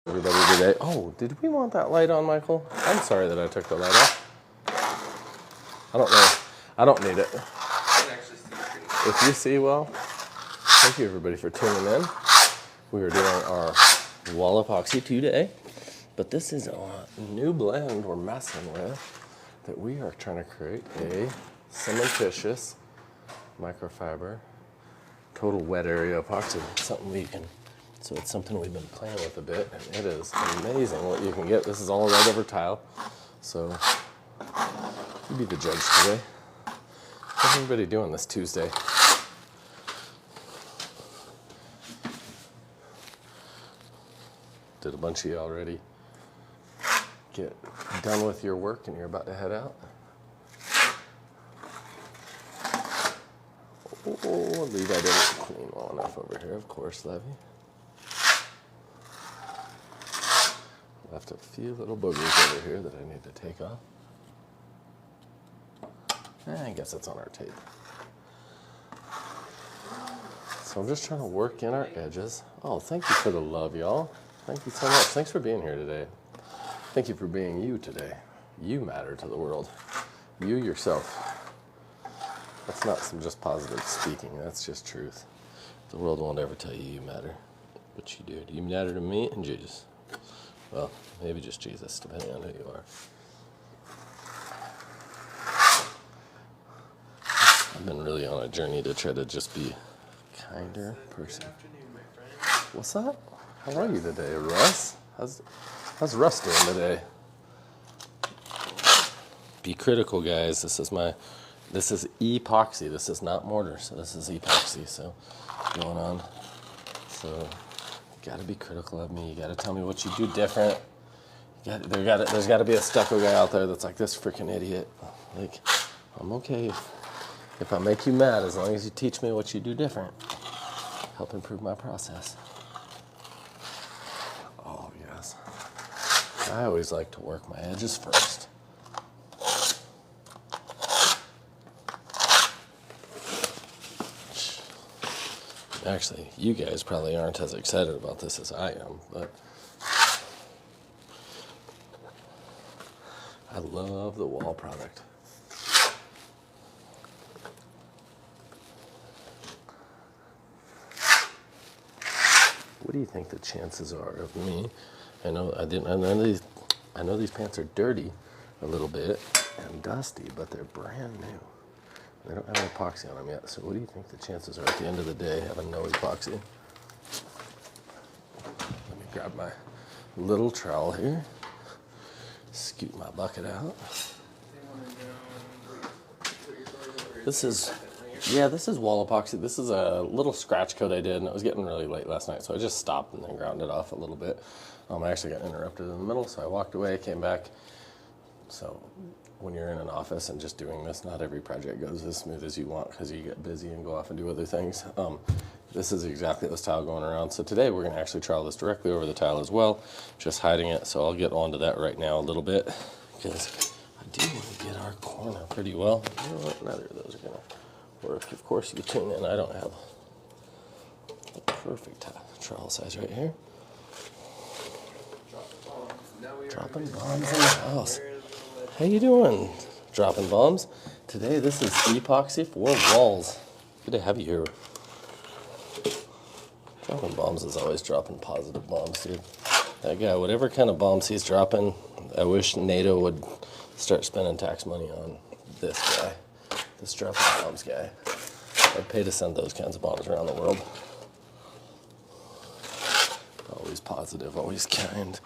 Everybody today. Oh, did we want that light on, Michael? I'm sorry that I took the light off. I don't know. I don't need it. If you see well, thank you everybody for tuning in. We are doing our wall epoxy today, but this is a new blend we're messing with that we are trying to create a cementitious microfiber total wet area epoxy. Something we can. So it's something we've been playing with a bit, and it is amazing what you can get. This is all right over tile, so you be the judge today. How's everybody doing this Tuesday? Did a bunch of you already get done with your work and you're about to head out? Oh, Levi didn't clean well enough over here, of course, Levy. Left a few little boogers over here that I need to take off. I guess it's on our tape. So I'm just trying to work in our edges. Oh, thank you for the love, y'all. Thank you so much. Thanks for being here today. Thank you for being you today. You matter to the world. You yourself. That's not some just positive speaking. That's just truth. The world won't ever tell you you matter. But you do. You matter to me and Jesus. Well, maybe just Jesus, depending on who you are. I've been really on a journey to try to just be a kinder person. What's up? How are you today, Russ? How's Russ doing today? Be critical, guys. This is epoxy. This is not mortar, so this is epoxy. So going on. So you gotta be critical of me. You gotta tell me what you do different. There's gotta be a stucco guy out there that's like, this freaking idiot. Like, I'm okay if I make you mad, as long as you teach me what you do different. Help improve my process. Oh, yes. I always like to work my edges first. Actually, you guys probably aren't as excited about this as I am, but I love the wall product. What do you think the chances are of me? I know these pants are dirty a little bit and dusty, but they're brand new. They don't have epoxy on them yet. So what do you think the chances are at the end of the day having no epoxy? Let me grab my little trowel here. Scoot my bucket out. This is wall epoxy. This is a little scratch coat I did, and it was getting really late last night, so I just stopped and then ground it off a little bit. I actually got interrupted in the middle, so I walked away, came back. So when you're in an office and just doing this, not every project goes as smooth as you want because you get busy and go off and do other things. This is exactly this tile going around. So today we're going to actually trowel this directly over the tile as well, just hiding it. So I'll get onto that right now a little bit because I do want to get our corner pretty well. You know what? Neither of those are going to work. Of course, you tune in. I don't have a perfect trowel size right here. Dropping bombs in the house. How you doing? Dropping bombs. Today this is epoxy for walls. Good to have you here. Dropping bombs is always dropping positive bombs, dude. That guy, whatever kind of bombs he's dropping, I wish NATO would start spending tax money on this guy. This dropping bombs guy. I'd pay to send those kinds of bombs around the world. Always positive, always kind.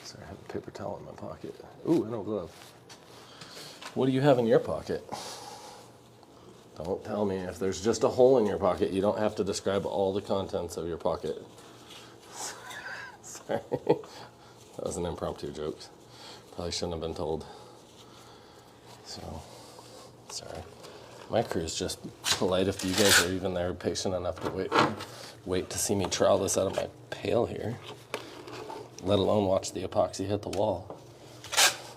Sorry, I have a paper towel in my pocket. Ooh, and a glove. What do you have in your pocket? Don't tell me. If there's just a hole in your pocket, you don't have to describe all the contents of your pocket. Sorry. That was an impromptu joke. Probably shouldn't have been told. So, sorry. My crew is just polite if you guys are even there patient enough to wait to see me trowel this out of my pail here. Let alone watch the epoxy hit the wall.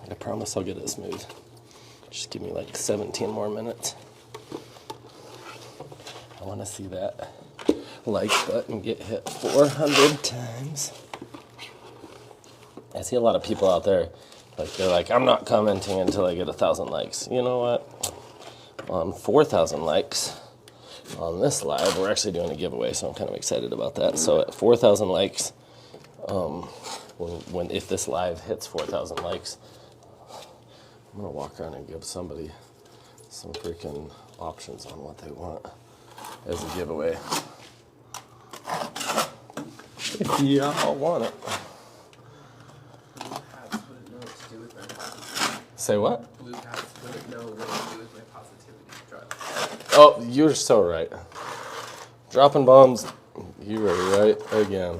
I promise I'll get it smooth. Just give me like 17 more minutes. I want to see that like button get hit 400 times. I see a lot of people out there, like they're like, I'm not commenting until I get 1,000 likes. You know what? On 4,000 likes on this live, we're actually doing a giveaway, so I'm kind of excited about that. So at 4,000 likes, if this live hits 4,000 likes, I'm gonna walk around and give somebody some freaking options on what they want as a giveaway. If y'all want it. Say what? Blue hats wouldn't know what to do with my positivity drive. Oh, you're so right. Dropping bombs, you are right again.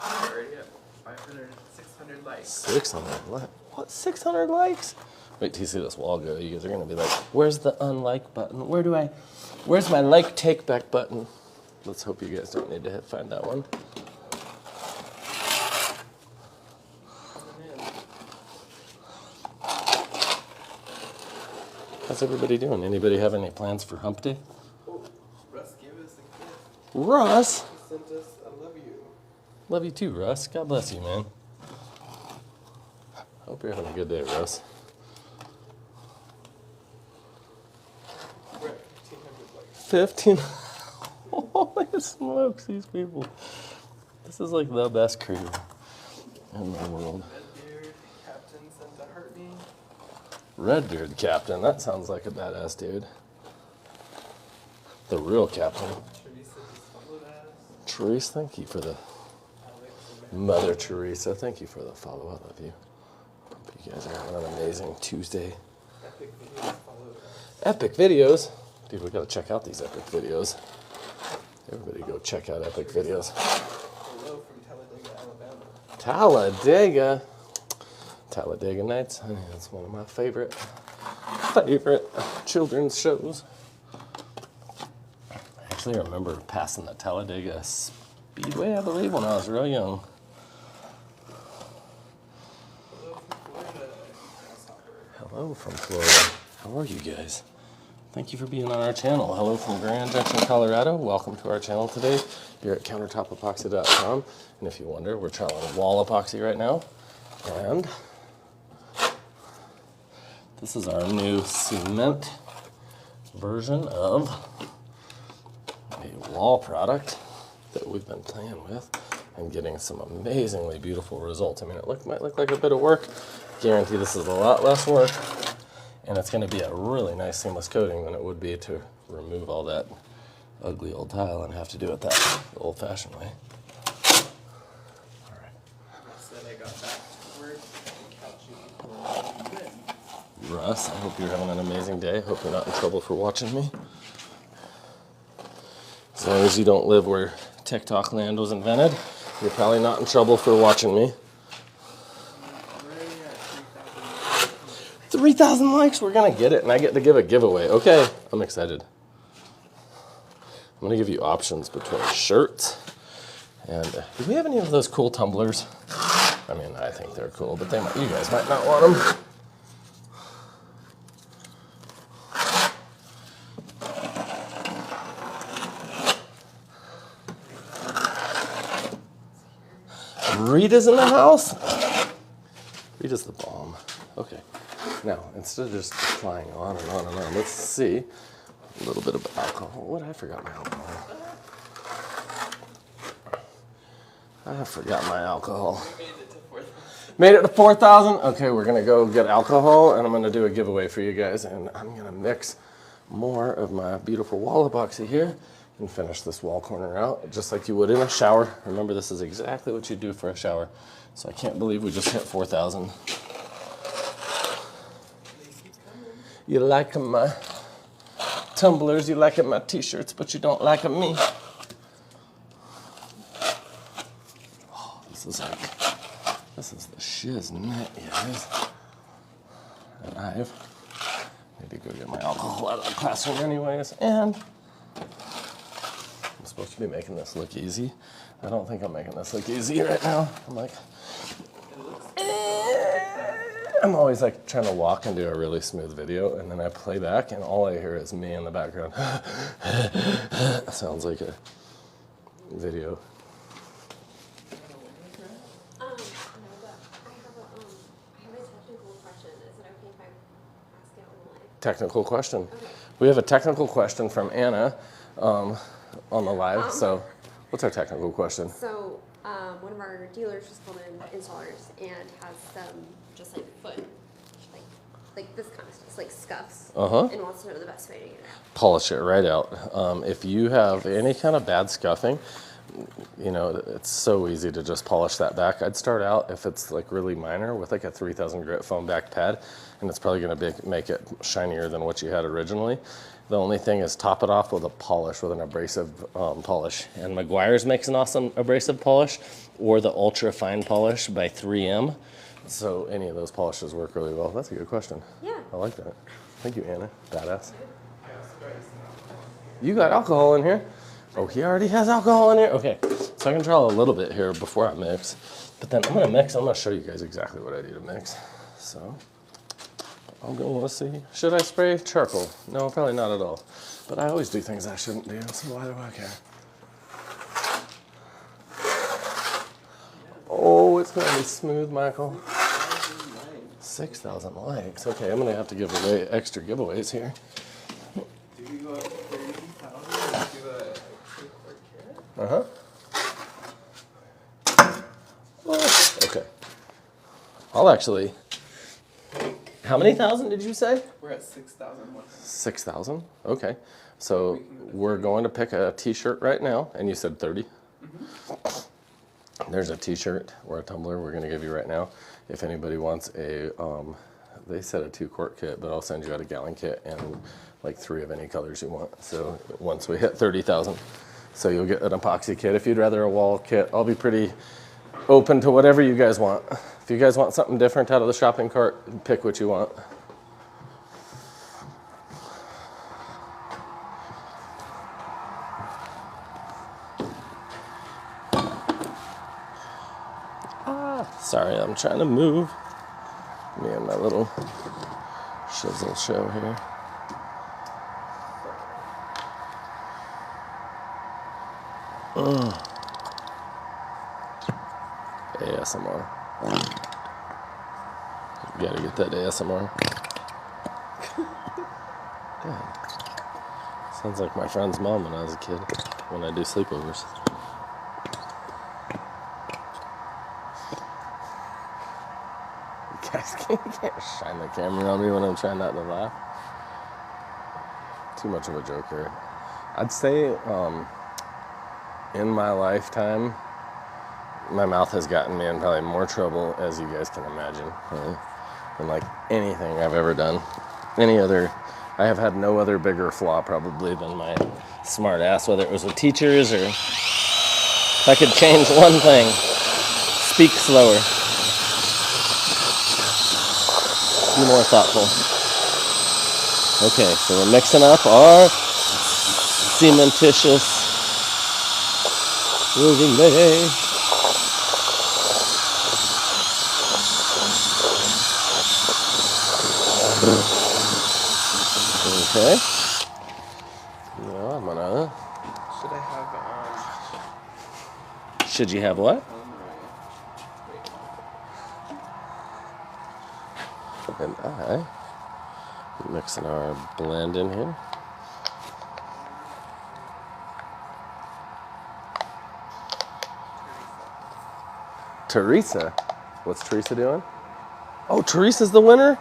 Already at 500, 600 likes. 600? What? 600 likes? Wait till you see this wall go. You guys are gonna be like, where's the unlike button? Where's my like take back button? Let's hope you guys don't need to find that one. How's everybody doing? Anybody have any plans for hump day? Oh, Russ gave us a gift. Russ? He sent us a love you. Love you too, Russ. God bless you, man. Hope you're having a good day, Russ. We're at 1,500 likes. 15? Holy smokes, these people. This is like the best crew in the world. Redbeard Captain sent a heart me. Redbeard Captain, that sounds like a badass dude. The real captain. Teresa just followed us. Teresa, thank you for the Alex Mother Teresa. Thank you for the follow. I love you. Hope you guys are having an amazing Tuesday. Epic Videos followed us. Epic videos. Dude, we gotta check out these epic videos. Everybody go check out epic videos. Hello from Talladega, Alabama. Talladega. Talladega Nights. Honey, that's one of my favorite children's shows. Actually, I remember passing the Talladega Speedway, I believe, when I was real young. Hello from Florida, Grasshopper. Hello from Florida. How are you guys? Thank you for being on our channel. Hello from Grand Junction, Colorado. Welcome to our channel today. You're at countertopepoxy.com. And if you wonder, we're trialing wall epoxy right now. And this is our new cement version of a wall product that we've been playing with and getting some amazingly beautiful results. I mean, might look like a bit of work. Guarantee this is a lot less work. And it's going to be a really nice seamless coating than it would be to remove all that ugly old tile and have to do it that old-fashioned way. All right. Russ said I got back to work and couch you. Russ, I hope you're having an amazing day. Hope you're not in trouble for watching me. As long as you don't live where TikTok land was invented, you're probably not in trouble for watching me. 3,000 likes, we're gonna get it, and I get to give a giveaway. Okay, I'm excited. I'm gonna give you options between shirts and do we have any of those cool tumblers? I mean, I think they're cool, but you guys might not want them. Rita's in the house? Rita's the bomb. Okay. Now, instead of just flying on and on and on, let's see a little bit of alcohol. What? I forgot my alcohol. I forgot my alcohol. We made it to 4,000. Made it to 4,000? Okay, we're gonna go get alcohol and I'm gonna do a giveaway for you guys, and I'm gonna mix more of my beautiful wall epoxy here and finish this wall corner out just like you would in a shower. Remember, this is exactly what you do for a shower. So I can't believe we just hit 4,000. You like my tumblers, you like my t-shirts, but you don't like me. Oh, this is the shiznit, guys. And I've need to go get my alcohol out of the classroom anyways, and I'm supposed to be making this look easy. I don't think I'm making this look easy right now. I'm like, I'm always like trying to walk and do a really smooth video, and then I play back, and all I hear is me in the background. Sounds like a video. No, but I have a technical question. Is it okay if I ask it on the live? Technical question. Okay. We have a technical question from Anna on the live. So, what's our technical question? So, one of our dealers just called in installers and has some just like foot, like this kind of stuff, like scuffs, and wants to know the best way to get it out. Polish it right out. If you have any kind of bad scuffing, you know, it's so easy to just polish that back. I'd start out, if it's like really minor, with like a 3000 grit foam back pad, and it's probably going to make it shinier than what you had originally. The only thing is top it off with a polish, with an abrasive polish. And Meguiar's makes an awesome abrasive polish, or the ultra fine polish by 3M. So any of those polishes work really well. That's a good question. Yeah. I like that. Thank you, Anna. Badass. You got alcohol in here? Oh, he already has alcohol in here? Okay, so I can draw a little bit here before I mix. But then I'm gonna mix, I'm gonna show you guys exactly what I do to mix. So, I'm gonna see. Should I spray charcoal? No, probably not at all. But I always do things I shouldn't do, so why do I care? Oh, it's gonna be smooth, Michael. 6,000 likes. Okay, I'm gonna have to give away extra giveaways here. Do we go up to 30,000 and do a quick quart kit? Oh, okay. I'll actually. How many thousand did you say? We're at 6,000. 6,000? Okay. So we're going to pick a t-shirt right now, and you said 30? There's a t-shirt or a tumbler we're going to give you right now. If anybody wants a, they said a 2-quart kit, but I'll send you out a gallon kit and like 3 of any colors you want. So once we hit 30,000, so you'll get an epoxy kit. If you'd rather a wall kit, I'll be pretty open to whatever you guys want. If you guys want something different out of the shopping cart, pick what you want. Sorry, I'm trying to move. Me and my little shizzle show here. ASMR. You gotta get that ASMR. God. Sounds like my friend's mom when I was a kid, when I do sleepovers. You can't shine the camera on me when I'm trying not to laugh. Too much of a joke here. I'd say in my lifetime, my mouth has gotten me in probably more trouble, as you guys can imagine, right? Than like anything I've ever done. I have had no other bigger flaw probably than my smart ass, whether it was with teachers or if I could change one thing, speak slower. Be more thoughtful. Okay, so we're mixing up our cementitious overlay. Okay. Now I'm gonna. Should I have Should you have what? And I mixing our blend in here. Teresa. What's Teresa doing? Oh, Teresa's the winner?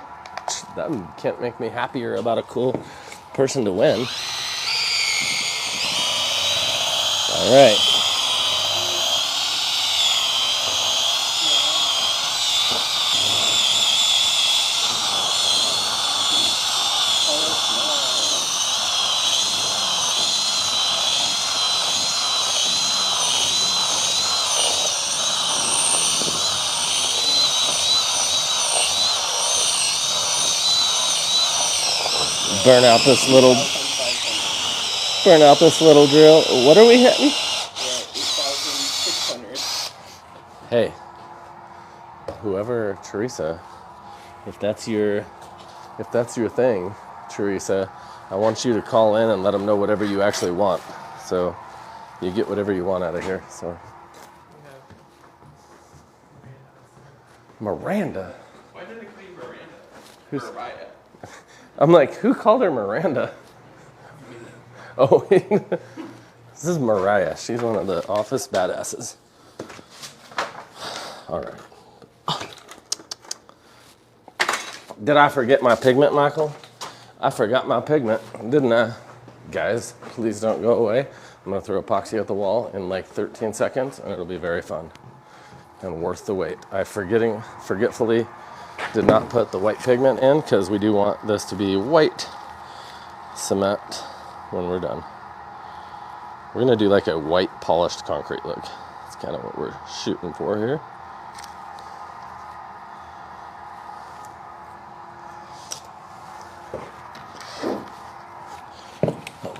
That can't make me happier about a cool person to win. All right. Burn out this little drill. What are we hitting? We're at 8,600. Hey, whoever Teresa, if that's your thing, Teresa, I want you to call in and let them know whatever you actually want. So you get whatever you want out of here. So Miranda. Why did I call you Miranda? Who's Mariah. I'm like, who called her Miranda? Oh, this is Mariah. She's one of the office badasses. All right. Did I forget my pigment, Michael? I forgot my pigment, didn't I? Guys, please don't go away. I'm gonna throw epoxy at the wall in like 13 seconds and it'll be very fun and worth the wait. I forgetfully did not put the white pigment in because we do want this to be white cement when we're done. We're gonna do like a white polished concrete look. That's kind of what we're shooting for here.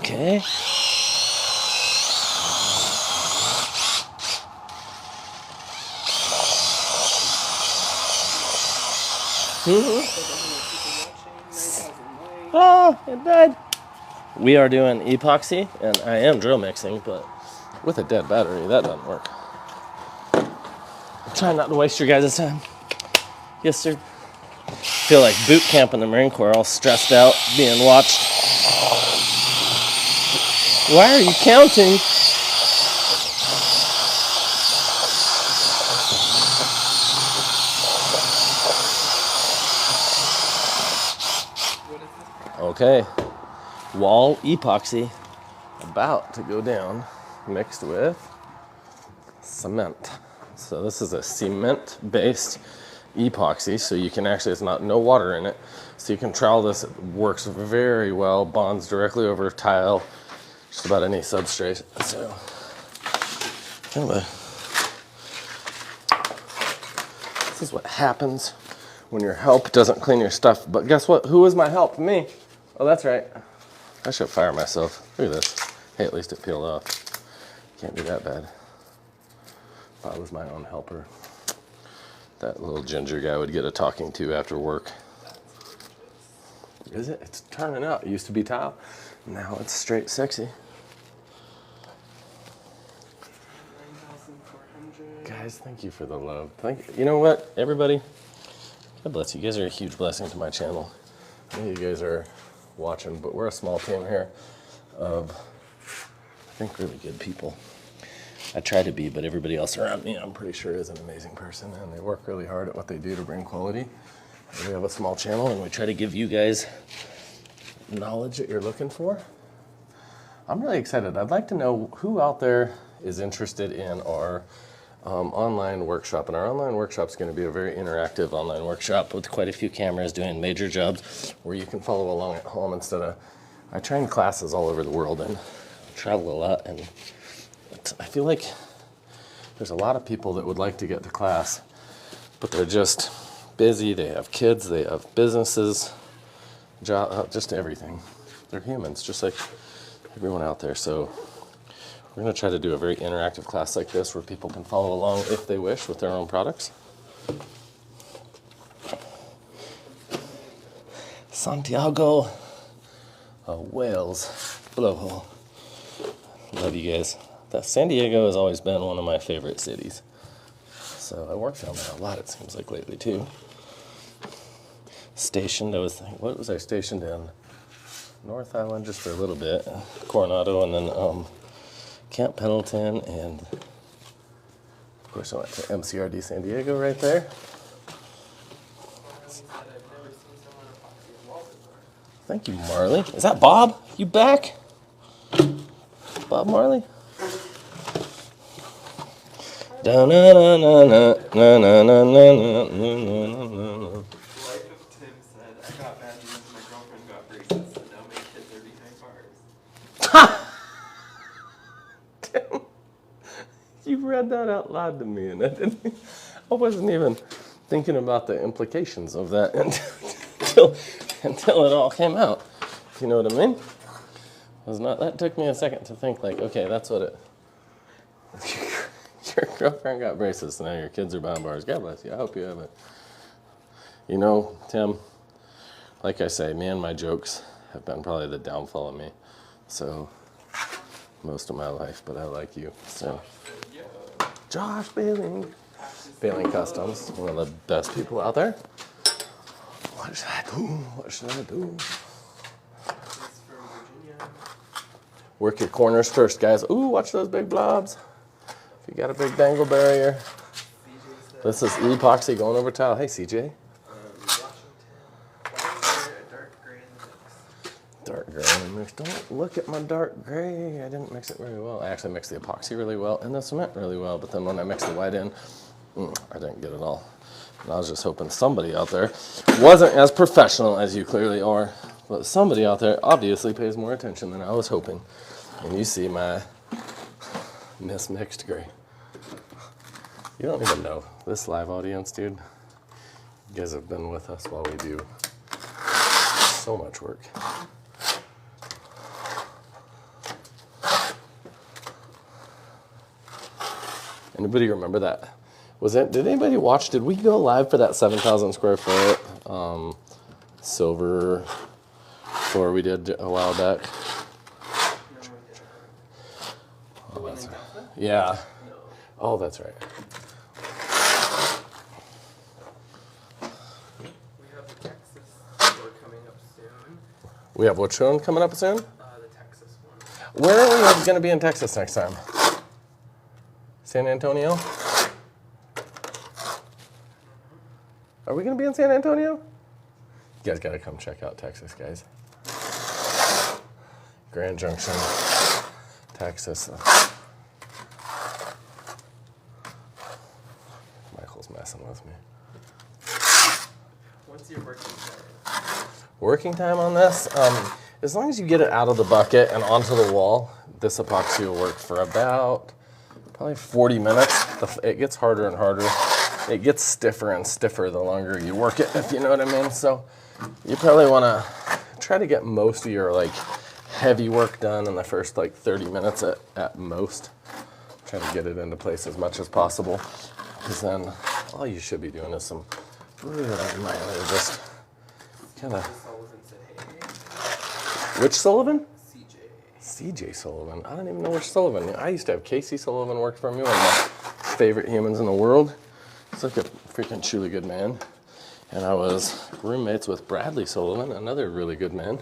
Okay. Oh, it died. We are doing epoxy, and I am drill mixing, but with a dead battery, that doesn't work. I'm trying not to waste your guys' time. Yes, sir. Feel like boot camp in the Marine Corps, all stressed out, being watched. Why are you counting? Okay, wall epoxy about to go down, mixed with cement. So this is a cement-based epoxy, so you can actually, it's not no water in it, so you can trowel this. It works very well, bonds directly over tile, just about any substrate. So this is what happens when your help doesn't clean your stuff. But guess what? Who was my help? Me. Oh, that's right. I should fire myself. Look at this. Hey, at least it peeled off. Can't be that bad. If I was my own helper, that little ginger guy would get a talking to after work. Is it? It's turning out. It used to be tile. Now it's straight sexy. 9,400. Guys, thank you for the love. You know what, everybody? God bless you. You guys are a huge blessing to my channel. I know you guys are watching, but we're a small team here of, I think, really good people. I try to be, but everybody else around me, I'm pretty sure, is an amazing person, and they work really hard at what they do to bring quality. And we have a small channel, and we try to give you guys knowledge that you're looking for. I'm really excited. I'd like to know who out there is interested in our online workshop. And our online workshop is going to be a very interactive online workshop with quite a few cameras doing major jobs where you can follow along at home instead of, I train classes all over the world and travel a lot, and I feel like there's a lot of people that would like to get to class, but they're just busy. They have kids, they have businesses, just everything. They're humans, just like everyone out there. So we're going to try to do a very interactive class like this where people can follow along if they wish with their own products. Santiago, Wales, blowhole. Love you guys. San Diego has always been one of my favorite cities. So I work down there a lot, it seems like, lately too. Stationed, what was I stationed in? North Island just for a little bit, Coronado, and then Camp Pendleton, and of course I went to MCRD San Diego right there. Thank you, Marley. Is that Bob? You back? Bob Marley? Da na na na na na na na na na na. Life of Tim said, I got bad news, my girlfriend got braces, and now my kids are behind bars. Tim, you read that out loud to me, and I wasn't even thinking about the implications of that until it all came out. You know what I mean? That took me a second to think, like, okay, that's what it. Your girlfriend got braces, so now your kids are behind bars. God bless you. I hope you have You know, Tim, like I say, me and my jokes have been probably the downfall of me. So, most of my life, but I like you. So, Josh Bailing. Bailing Customs, one of the best people out there. What should I do? What should I do? Work your corners first, guys. Ooh, watch those big blobs. If you got a big dangle barrier. This is epoxy going over tile. Hey, CJ. Dark gray in the mix. Don't look at my dark gray. I didn't mix it very well. I actually mixed the epoxy really well and the cement really well, but then when I mixed the white in, I didn't get it all. And I was just hoping somebody out there wasn't as professional as you clearly are, but somebody out there obviously pays more attention than I was hoping. And you see my mismixed gray. You don't even know. This live audience, dude, you guys have been with us while we do so much work. Anybody remember that? Did anybody watch, did we go live for that 7,000 square foot silver floor we did a while back? Oh, that's right. Yeah. Oh, that's right. We have the Texas store coming up soon. We have which one coming up soon? The Texas one. Where are we going to be in Texas next time? San Antonio? Are we going to be in San Antonio? You guys got to come check out Texas, guys. Grand Junction, Texas. Michael's messing with me. What's your working time? Working time on this? As long as you get it out of the bucket and onto the wall, this epoxy will work for about probably 40 minutes. It gets harder and harder. It gets stiffer and stiffer the longer you work it, if you know what I mean. So you probably want to try to get most of your like heavy work done in the first like 30 minutes at most. Try to get it into place as much as possible. Because then all you should be doing is some really minor just kind of... Sullivan said, hey. Which Sullivan? CJ. CJ Sullivan. I don't even know which Sullivan. I used to have Casey Sullivan work for me, one of my favorite humans in the world. He's like a freaking truly good man. And I was roommates with Bradley Sullivan, another really good man.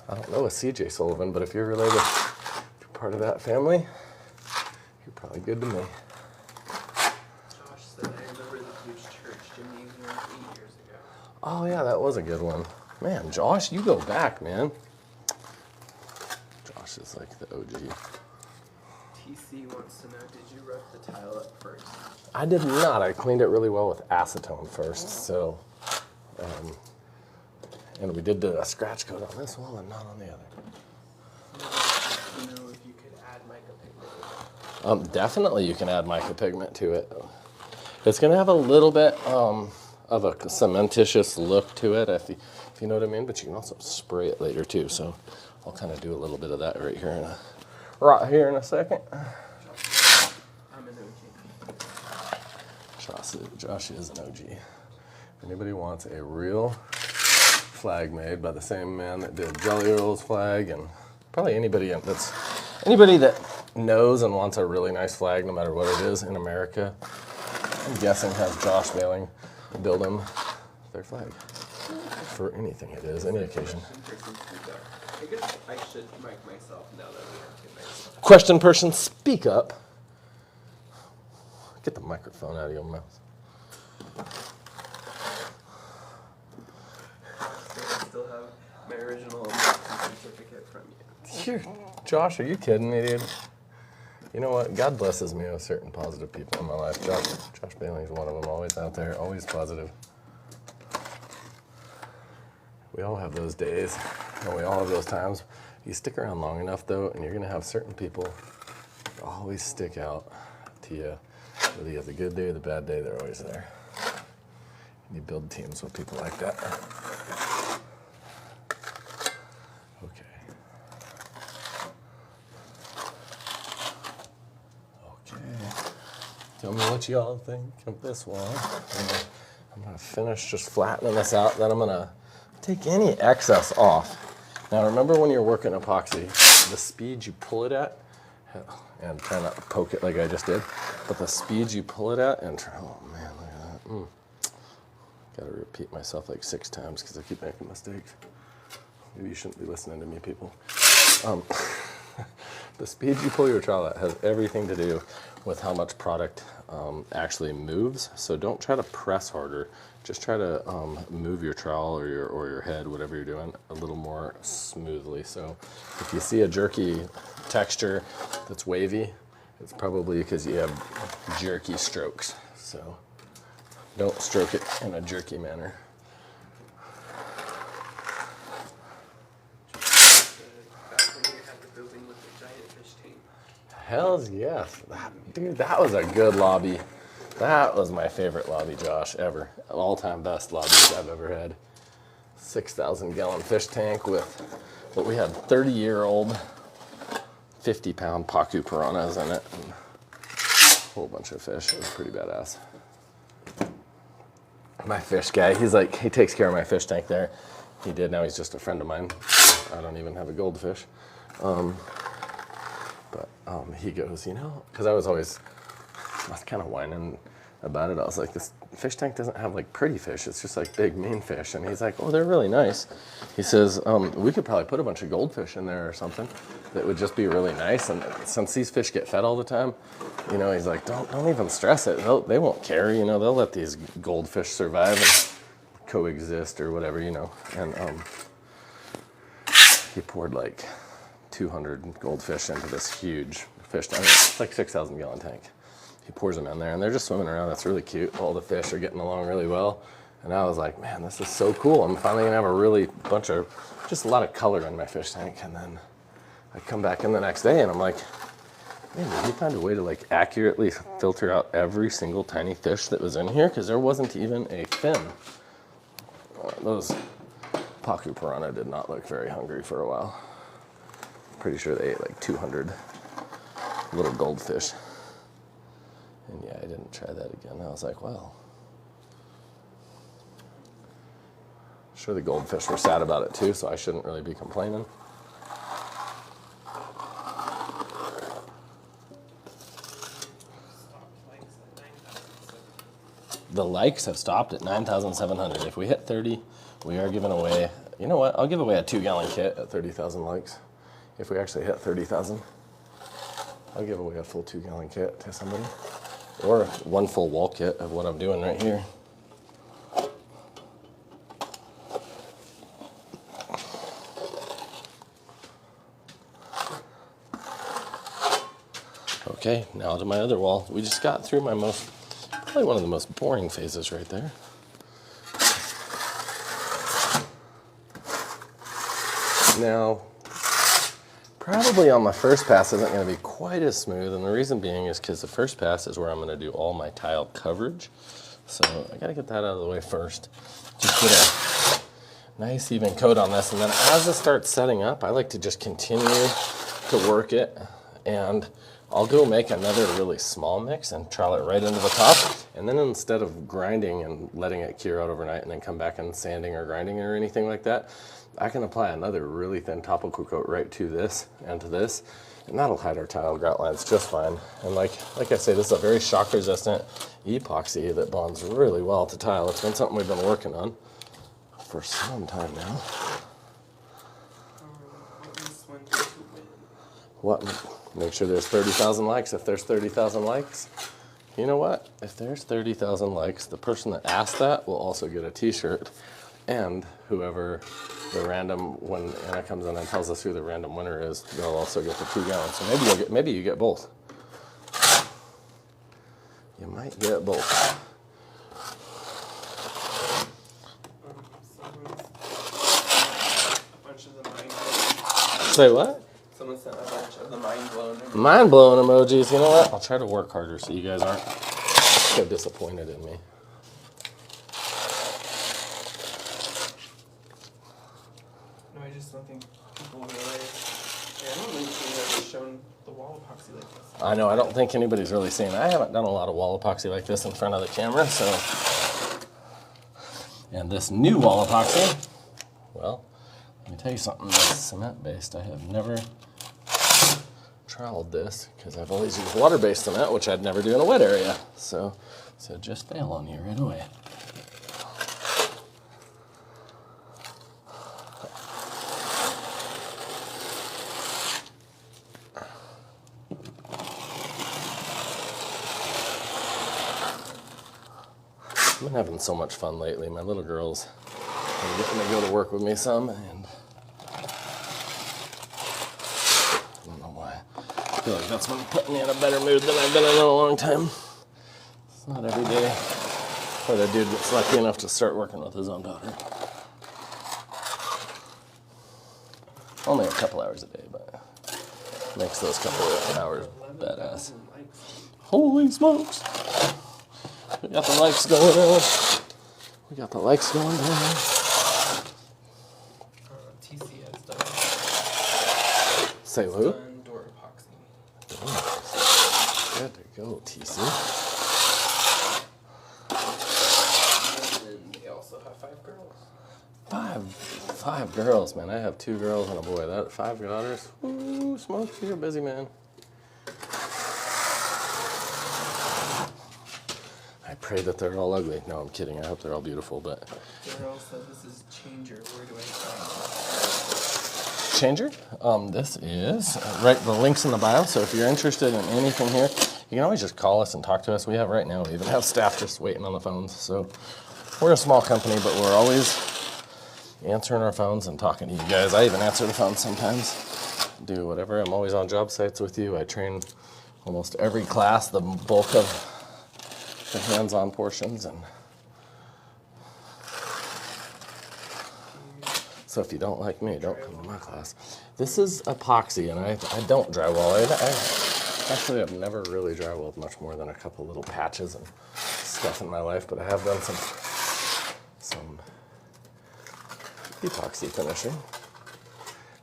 I don't know a CJ Sullivan, but if you're related, if you're part of that family, you're probably good to me. Josh said, I remember the huge church gymnasium 8 years ago. Oh yeah, that was a good one. Man, Josh, you go back, man. Josh is like the OG. TC wants to know, did you rough the tile up first? I did not. I cleaned it really well with acetone first, so... and we did a scratch coat on this wall and not on the other. You know if you could add mica pigment. Definitely you can add mica pigment to it. It's going to have a little bit of a cementitious look to it, if you know what I mean, but you can also spray it later too, so I'll kind of do a little bit of that right here in a second. I'm an OG. Josh is an OG. If anybody wants a real flag made by the same man that did Jelly Roll's flag, and probably anybody that knows and wants a really nice flag, no matter what it is in America, I'm guessing has Josh Bailing build them their flag for anything it is, any occasion. I guess I should mic myself now that we have too many. Question person, speak up. Get the microphone out of your mouth. I still have my original certificate from you. Here, Josh, are you kidding me, dude? You know what? God blesses me with certain positive people in my life. Josh Bailing is one of them, always out there, always positive. We all have those days, and we all have those times. You stick around long enough, though, and you're going to have certain people that always stick out to you. Whether you have the good day or the bad day, they're always there. And you build teams with people like that. Okay. Tell me what y'all think of this one. I'm gonna finish just flattening this out, then I'm gonna take any excess off. Now remember when you're working epoxy, the speed you pull it at, and try not to poke it like I just did, but the speed you pull it at, and oh man, look at that. Gotta repeat myself like 6 times because I keep making mistakes. Maybe you shouldn't be listening to me, people. The speed you pull your trowel at has everything to do with how much product actually moves. So don't try to press harder. Just try to move your trowel or your head, whatever you're doing, a little more smoothly. So if you see a jerky texture that's wavy, it's probably because you have jerky strokes. So don't stroke it in a jerky manner. Hells yes. Dude, that was a good lobby. That was my favorite lobby, Josh, ever. All-time best lobbies I've ever had. 6,000 gallon fish tank with what we had 30-year-old 50-pound Pacu piranhas in it. And a whole bunch of fish. It was pretty badass. My fish guy, he takes care of my fish tank there. He did, now he's just a friend of mine. I don't even have a goldfish. He goes, because I was kind of whining about it. I was like, this fish tank doesn't have like pretty fish. It's just like big mean fish. And he's like, oh, they're really nice. He says, we could probably put a bunch of goldfish in there or something that would just be really nice. And since these fish get fed all the time, he's like, don't even stress it. They won't care. They'll let these goldfish survive and coexist or whatever, And he poured like 200 goldfish into this huge fish tank. It's like 6,000 gallon tank. He pours them in there and they're just swimming around. That's really cute. All the fish are getting along really well. And I was like, man, this is so cool. I'm finally gonna have a lot of color in my fish tank. And then I come back in the next day and I'm like, man, did he find a way to like accurately filter out every single tiny fish that was in here? Because there wasn't even a fin. Those Pacu piranha did not look very hungry for a while. Pretty sure they ate like 200 little goldfish. And yeah, I didn't try that again. I was like, well, sure the goldfish were sad about it too, so I shouldn't really be complaining. The likes have stopped at 9,700. If we hit 30, we are giving away, you know what? I'll give away a 2-gallon kit at 30,000 likes. If we actually hit 30,000, I'll give away a full 2-gallon kit to somebody. Or one full wall kit of what I'm doing right here. Okay, now to my other wall. We just got through probably one of the most boring phases right there. Now, probably on my first pass isn't going to be quite as smooth, and the reason being is because the first pass is where I'm going to do all my tile coverage. So I got to get that out of the way first. Just get a nice even coat on this, and then as it starts setting up, I like to just continue to work it, and I'll go make another really small mix and trowel it right into the top, and then instead of grinding and letting it cure out overnight and then come back and sanding or grinding or anything like that, I can apply another really thin topical coat right to this and to this, and that'll hide our tile grout lines just fine. And like I say, this is a very shock resistant epoxy that bonds really well to tile. It's been something we've been working on for some time now. What? Make sure there's 30,000 likes. If there's 30,000 likes, you know what? If there's 30,000 likes, the person that asked that will also get a t-shirt, and whoever the random, when Anna comes in and tells us who the random winner is, they'll also get the 2 gallons. So maybe you get both. You might get both. A bunch of the mind. Say what? Someone sent a bunch of the mind-blown emojis. Mind-blowing emojis. You know what? I'll try to work harder so you guys aren't so disappointed in me. No, I just don't think people realize. Yeah, I don't think we've ever shown the wall part. epoxy like this. I know, I don't think anybody's really seen it. I haven't done a lot of wall epoxy like this in front of the camera, so. And this new wall epoxy, well, let me tell you something, this cement-based, I have never troweled this because I've always used water-based cement, which I'd never do in a wet area. So just fail on you right away. I've been having so much fun lately. My little girls are getting to go to work with me some, and I don't know why. I feel like that's been putting me in a better mood than I've been in a long time. It's not every day where the dude gets lucky enough to start working with his own daughter. Only a couple hours a day, but makes those couple of hours badass. Holy smokes! We got the lights going on. We got the lights going down. TC has done. Say who? Done door epoxy. Good to go, TC. And then they also have 5 girls. Five girls, man. I have 2 girls and a boy. That 5 daughters. Ooh, smokes, you're a busy man. I pray that they're all ugly. No, I'm kidding. I hope they're all beautiful, but. Daryl said this is Changer. Where do I find Changer. This is right. The link's in the bio. So if you're interested in anything here, you can always just call us and talk to us. We have right now. We even have staff just waiting on the phones. So we're a small company, but we're always answering our phones and talking to you guys. I even answer the phone sometimes. Do whatever. I'm always on job sites with you. I train almost every class. The bulk of the hands-on portions, and so if you don't like me, don't come to my class. This is epoxy, and I don't drywall. I actually have never really drywalled much more than a couple little patches and stuff in my life, but I have done some epoxy finishing.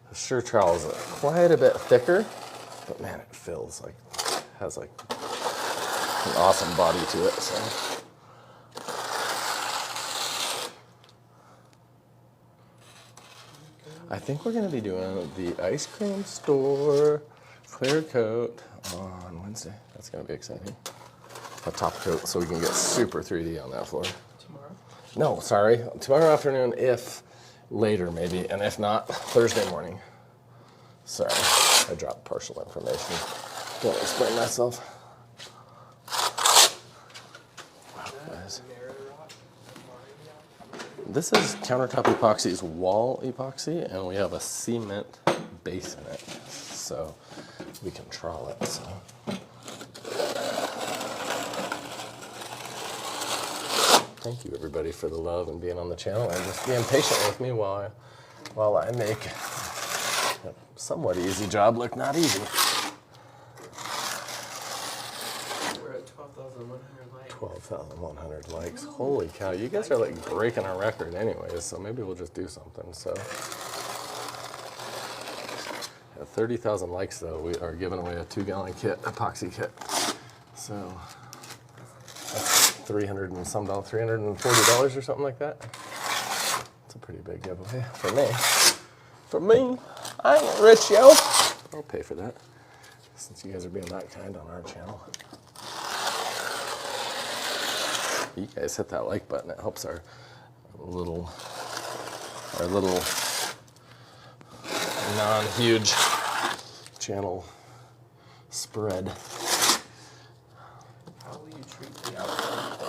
The sure trowel is quite a bit thicker, but man, it feels like, has like an awesome body to it. So I think we're going to be doing the ice cream store clear coat on Wednesday. That's going to be exciting. A top coat so we can get super 3D on that floor. tomorrow? No, sorry. Tomorrow afternoon, if later maybe, and if not, Thursday morning. Sorry, I dropped partial information. Don't explain myself. This is Countertop Epoxy's wall epoxy, and we have a cement base in it, so we can trowel it. So. Thank you, everybody, for the love and being on the channel and just being patient with me while I make a somewhat easy job look not easy. We're at 12,100 likes. 12,100 likes. Holy cow, you guys are like breaking our record anyways, so maybe we'll just do something. So at 30,000 likes though, we are giving away a 2-gallon kit, epoxy kit. So that's $300 and some dollars, $340 or something like that. It's a pretty big giveaway for me. For me, I ain't rich, yo. I'll pay for that since you guys are being that kind on our channel. You guys hit that like button. It helps our little non-huge channel spread. How will you treat the outside?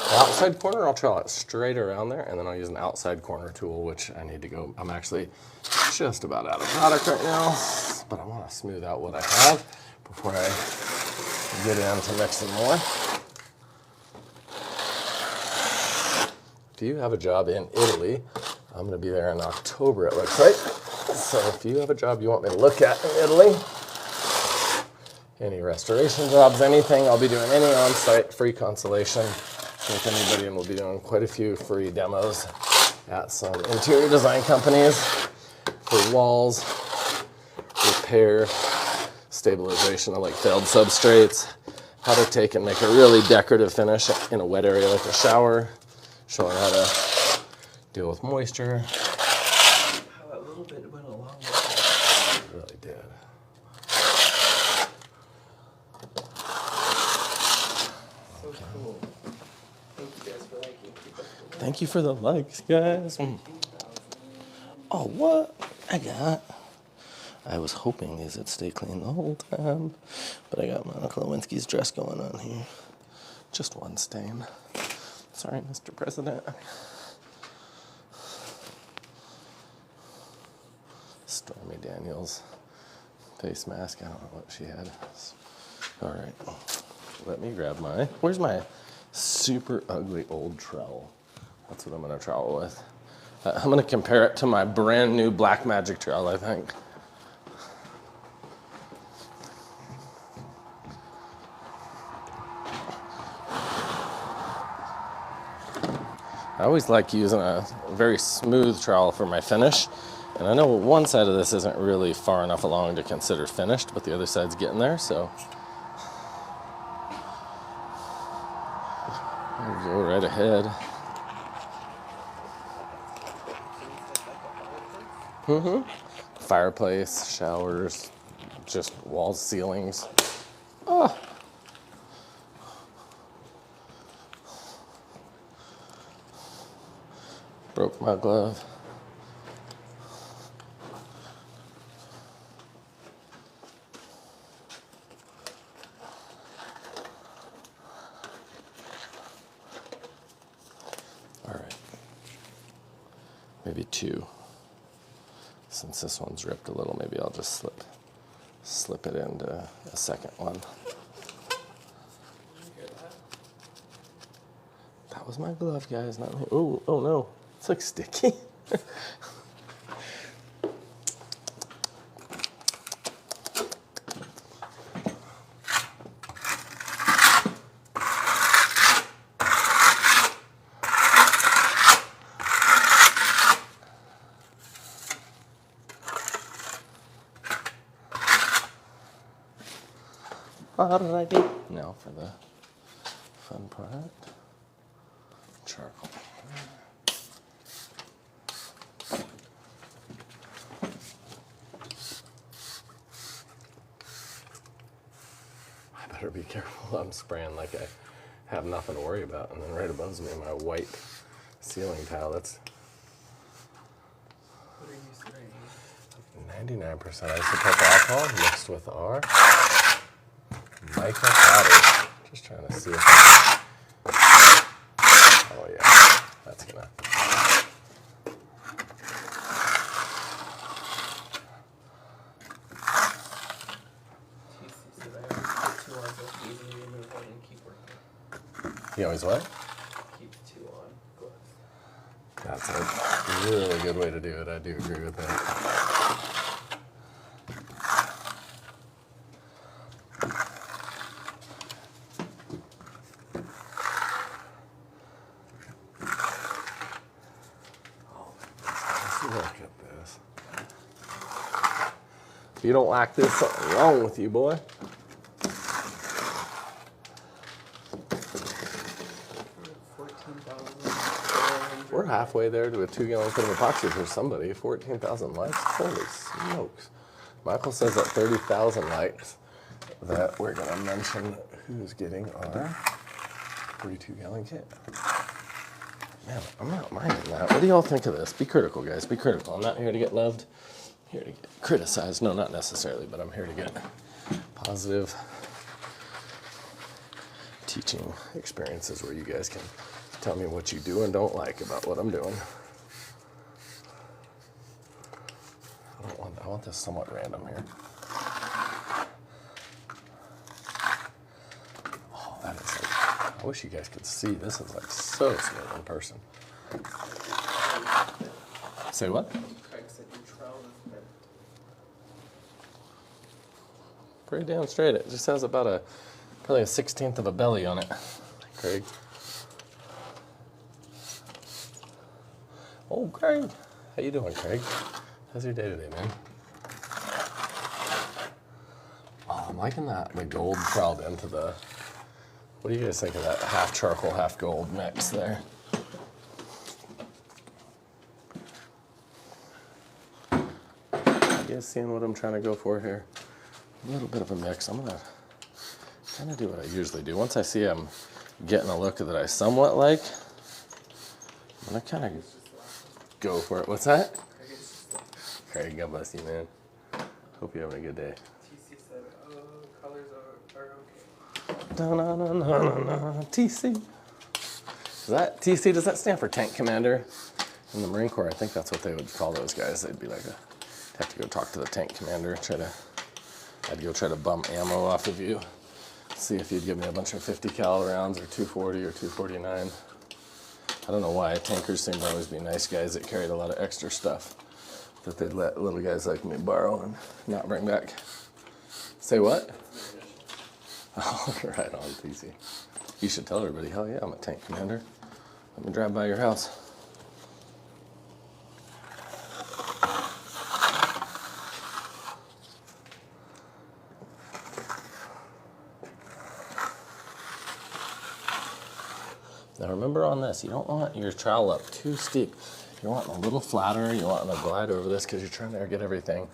The outside corner, I'll trowel it straight around there, and then I'll use an outside corner tool, which I need to go. I'm actually just about out of product right now, but I want to smooth out what I have before I get into mixing more. If you have a job in Italy, I'm going to be there in October, it looks like. So if you have a job you want me to look at in Italy, any restoration jobs, anything, I'll be doing any on-site free consultation with anybody, and we'll be doing quite a few free demos at some interior design companies for walls, repair, stabilization of like failed substrates, how to take and make a really decorative finish in a wet area like a shower, showing how to deal with moisture. How a little bit went along with It really did. it. So cool. Thank you guys for liking. Keep up the Thank you for the likes, guys. 15,000. Oh, what? I was hoping these would stay clean the whole time, but I got Monica Lewinsky's dress going on here. Just one stain. Sorry, Mr. President. Stormy Daniels face mask. I don't know what she had. All right, let me grab where's my super ugly old trowel? That's what I'm gonna trowel with. I'm gonna compare it to my brand new Black Magic trowel, I think. I always like using a very smooth trowel for my finish. And I know one side of this isn't really far enough along to consider finished, but the other side's getting there, so. I'll go right ahead. Fireplace, showers, just walls, ceilings. Oh. Broke my glove. All right. Maybe two. Since this one's ripped a little, maybe I'll just slip it into a second one. That was my glove, guys, not me. Oh no. It's like sticky. Alrighty. Now for the fun part. Charcoal. I better be careful. I'm spraying like I have nothing to worry about, and then right above me, my white ceiling tile. That's What are you spraying? 99% isopropyl alcohol mixed with our mica powder. Just trying to see if I... Oh yeah, that's gonna... TC said I always put 2 on both these and you remove one and keep working. You always what? Keep 2 on gloves. That's a really good way to do it. I do agree with that. Look at this. If you don't like this, something wrong with you, boy. We're halfway there to a 2-gallon cup of epoxy for somebody. 14,000 likes. Holy smokes! Michael says at 30,000 likes that we're gonna mention who's getting our 32-gallon kit. Man, I'm not minding that. What do y'all think of this? Be critical, guys. Be critical. I'm not here to get loved. I'm here to get criticized. No, not necessarily, but I'm here to get positive teaching experiences where you guys can tell me what you do and don't like about what I'm doing. I want this somewhat random here. Oh, that is like, I wish you guys could see. This is like so smooth in person. Say what? Craig said your trowel is bent. Pretty damn straight. It just has about probably a 1/16 of a belly on it, Craig. Oh, Craig. How you doing, Craig? How's your day today, man? Oh, liking that, the gold crawled into the, what do you guys think of that half charcoal, half gold mix there? You guys seeing what I'm trying to go for here? A little bit of a mix. I'm gonna kind of do what I usually do. Once I see I'm getting a look that I somewhat like, I'm gonna kind of go for it. What's that? Craig, God bless you, man. Hope you're having a good day. TC said, oh, colors are okay. Da-na-na-na-na-na, TC. Does that stand for Tank Commander? In the Marine Corps, I think that's what they would call those guys. They'd be like, have to go talk to the Tank Commander, I'd go try to bum ammo off of you. See if you'd give me a bunch of 50 cal rounds or 240 or 249. I don't know why. Tankers seem to always be nice guys that carried a lot of extra stuff that they'd let little guys like me borrow and not bring back. Say what? Oh, right on, PC. You should tell everybody, hell yeah, I'm a Tank Commander. Let me drive by your house. Now remember on this, you don't want your trowel up too steep. You're wanting a little flatter, you're wanting to glide over this because you're trying to get everything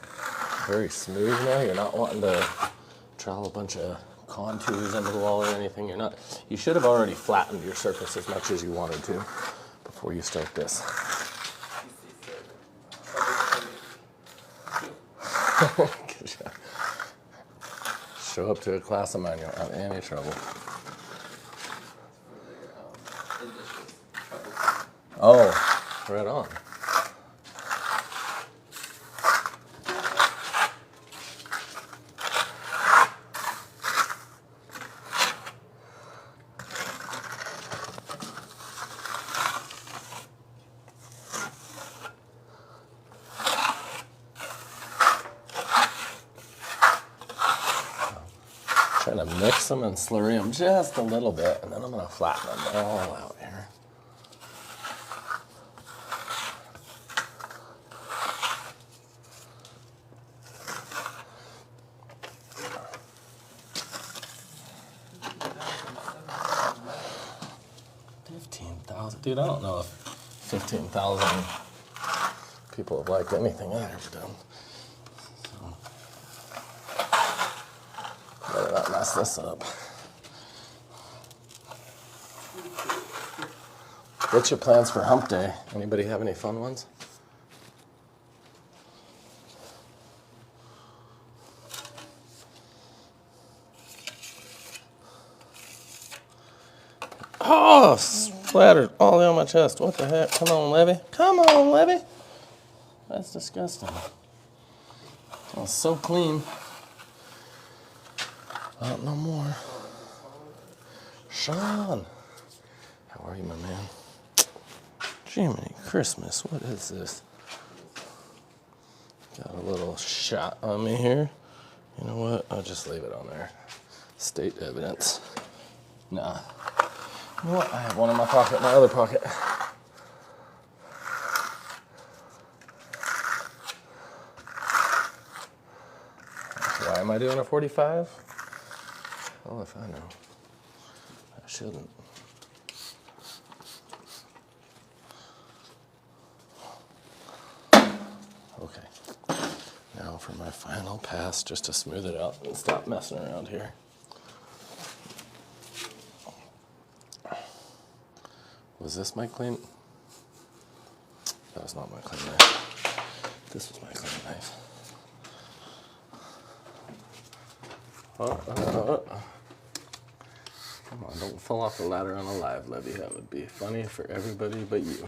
very smooth now. You're not wanting to trowel a bunch of contours into the wall or anything. You should have already flattened your surface as much as you wanted to before you start this. Good job. Show up to a class of mine, you won't have any trouble. Oh, right on. Trying to mix them and slurry them just a little bit, and then I'm going to flatten them all out here. Dude, I don't know if 15,000 people have liked anything I've ever done. So, better not mess this up. What's your plans for hump day? Anybody have any fun ones? Oh, splattered all down my chest. What the heck? Come on, Levy. Come on, Levy. That's disgusting. Oh, so clean. No more. Sean. How are you, my man? Jiminy Christmas. What is this? Got a little shot on me here. You know what? I'll just leave it on there. State evidence. Nah. You know what? I have one in my pocket, my other pocket. Why am I doing a 45? Well, if I know. I shouldn't. Okay. Now for my final pass, just to smooth it out and stop messing around here. Was this my clean? That was not my clean knife. This was my clean knife. Come on, don't fall off the ladder on a live levy. That would be funny for everybody but you.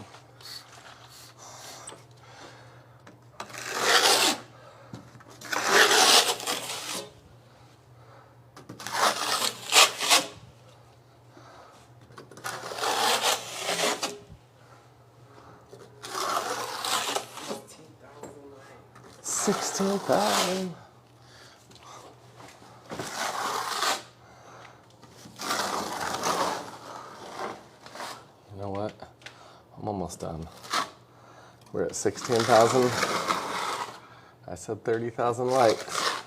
$16,000. You know what? I'm almost done. We're at 16,000. I said 30,000 likes.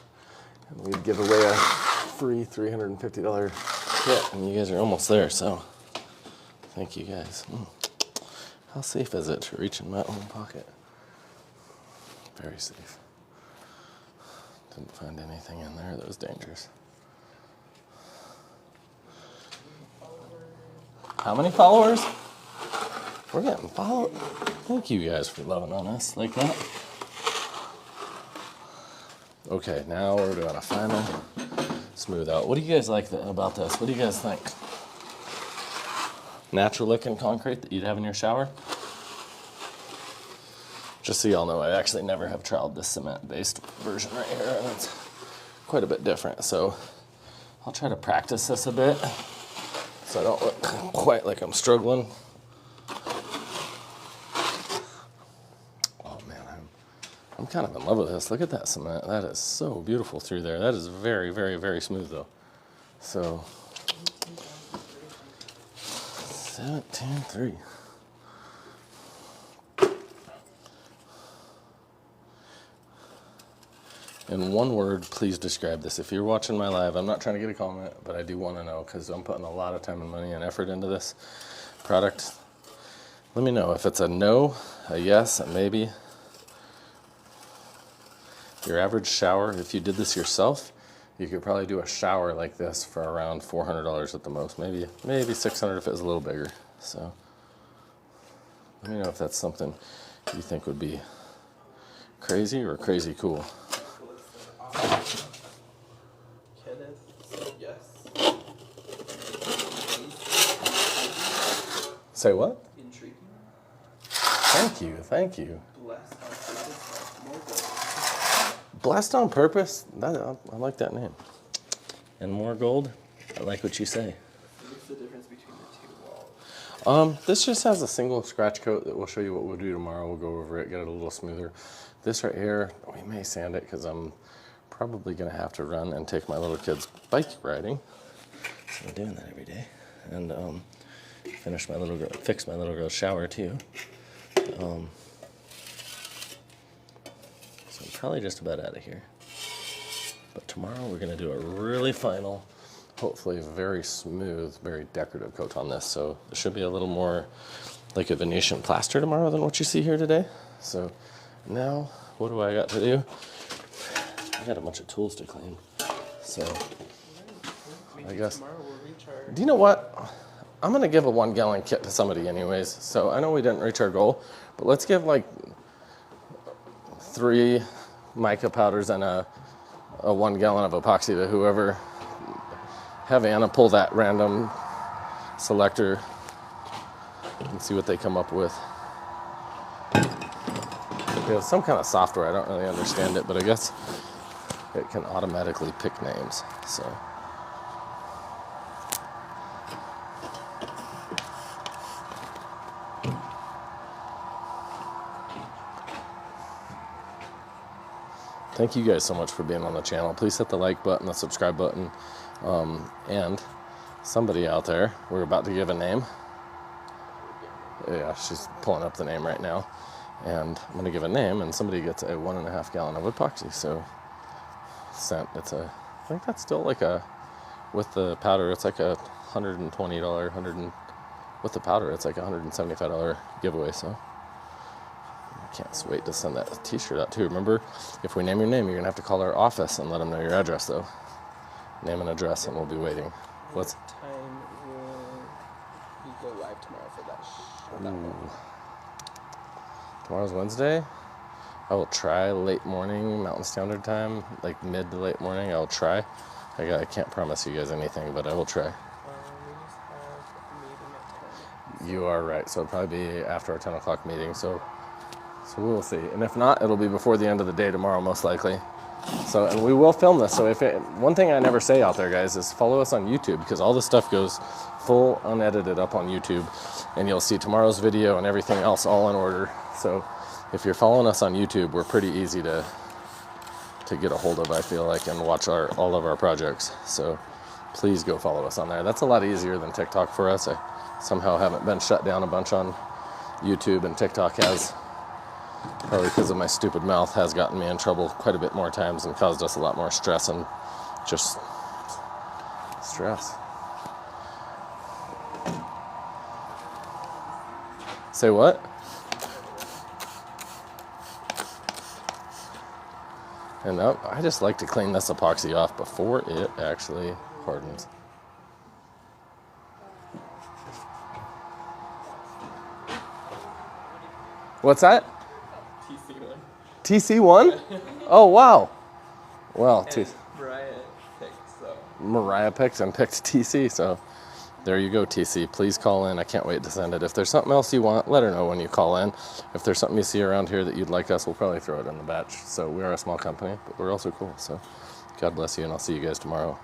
And we'd give away a free $350 kit, and you guys are almost there, so thank you guys. How safe is it to reach in my own pocket? Very safe. Didn't find anything in there that was dangerous. How many followers? We're getting followed. Thank you guys for loving on us like that. Okay, now we're doing a final smooth out. What do you guys like about this? What do you guys think? Natural looking concrete that you'd have in your shower? Just so y'all know, I actually never have trialed this cement-based version right here, and it's quite a bit different. So I'll try to practice this a bit so I don't look quite like I'm struggling. Oh man, I'm kind of in love with this. Look at that cement. That is so beautiful through there. That is very, very, very smooth though. So 17.3. In one word, please describe this. If you're watching my live, I'm not trying to get a comment, but I do want to know because I'm putting a lot of time and money and effort into this product. Let me know if it's a no, a yes, a maybe. Your average shower, if you did this yourself, you could probably do a shower like this for around $400 at the most. Maybe $600 if it was a little bigger. So let me know if that's something you think would be crazy or crazy cool. Kenneth said yes. Say what? Intriguing. Thank you. Blessed on purpose. Blessed on purpose? I like that name. And more gold? I like what you say. What's the difference between the two walls? This just has a single scratch coat that we'll show you what we'll do tomorrow. We'll go over it, get it a little smoother. This right here, we may sand it because I'm probably gonna have to run and take my little kids bike riding. So I'm doing that every day. And fix my little girl's shower too. So I'm probably just about out of here. But tomorrow we're gonna do a really final, hopefully very smooth, very decorative coat on this. So it should be a little more like a Venetian plaster tomorrow than what you see here today. So now, what do I got to do? I got a bunch of tools to clean. So I guess. Tomorrow we'll reach our... Do you know what? I'm gonna give a 1 gallon kit to somebody anyways. So I know we didn't reach our goal, but let's give like 3 mica powders and a 1 gallon of epoxy to whoever. Have Anna pull that random selector and see what they come up with. We have some kind of software, I don't really understand it, but I guess it can automatically pick names, so. Thank you guys so much for being on the channel. Please hit the like button, the subscribe button, and somebody out there, we're about to give a name. Yeah, she's pulling up the name right now. And I'm gonna give a name, and somebody gets a 1.5 gallon of epoxy. So scent, I think that's still like with the powder, it's like a $120, with the powder, it's like a $175 giveaway. So I can't wait to send that t-shirt out too. Remember, if we name your name, you're gonna have to call our office and let them know your address though. Name and address, and we'll be waiting. What time will we go live tomorrow for that show? Tomorrow's Wednesday. I will try late morning Mountain Standard Time, like mid to late morning. I'll try. I can't promise you guys anything, but I will try. We just have a meeting at 10. You are right. So it'll probably be after our 10 o'clock meeting. So we'll see. And if not, it'll be before the end of the day tomorrow, most likely. So, and we will film this. So one thing I never say out there, guys, is follow us on YouTube, because all this stuff goes full unedited up on YouTube, and you'll see tomorrow's video and everything else all in order. So if you're following us on YouTube, we're pretty easy to get a hold of, I feel like, and watch all of our projects. So please go follow us on there. That's a lot easier than TikTok for us. I somehow haven't been shut down a bunch on YouTube, and TikTok has probably because of my stupid mouth, has gotten me in trouble quite a bit more times and caused us a lot more stress and just stress. Say what? And I just like to clean this epoxy off before it actually hardens. What's that? TC1. TC1? Oh, wow. Well, Mariah picked and picked TC, so there you go, TC. Please call in. I can't wait to send it. If there's something else you want, let her know when you call in. If there's something you see around here that you'd like us, we'll probably throw it in the batch. So we are a small company, but we're also cool. So God bless you, and I'll see you guys tomorrow.